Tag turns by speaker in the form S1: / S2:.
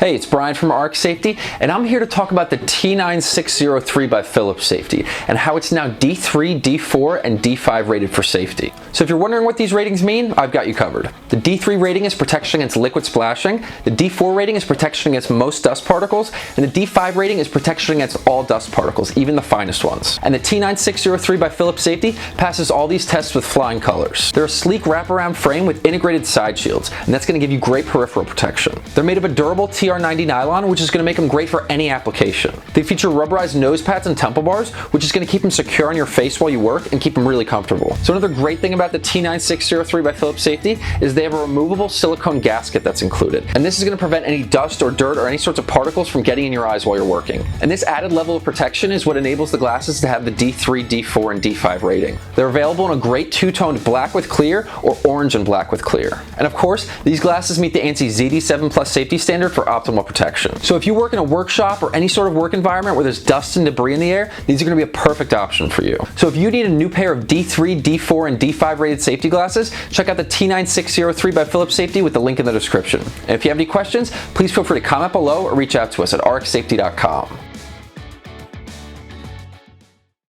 S1: Hey, it's Brian from ARC Safety, and I'm here to talk about the T9603 by Philips Safety and how it's now D3, D4, and D5 rated for safety. So if you're wondering what these ratings mean, I've got you covered. The D3 rating is protection against liquid splashing, the D4 rating is protection against most dust particles, and the D5 rating is protection against all dust particles, even the finest ones. And the T9603 by Philips Safety passes all these tests with flying colors. They're a sleek wraparound frame with integrated side shields, and that's going to give you great peripheral protection. They're made of a durable TR90 nylon, which is going to make them great for any application. They feature rubberized nose pads and temple bars, which is going to keep them secure on your face while you work and keep them really comfortable. So another great thing about the T9603 by Philips Safety is they have a removable silicone gasket that's included. And this is going to prevent any dust or dirt or any sorts of particles from getting in your eyes while you're working. And this added level of protection is what enables the glasses to have the D3, D4, and D5 rating. They're available in a great two-toned black with clear or orange and black with clear. And of course, these glasses meet the ANSI Z87 Plus safety standard for optimal protection. So if you work in a workshop or any sort of work environment where there's dust and debris in the air, these are going to be a perfect option for you. So if you need a new pair of D3, D4, and D5 rated safety glasses, check out the T9603 by Philips Safety with the link in the description. And if you have any questions, please feel free to comment below or reach out to us at arcsafety.com.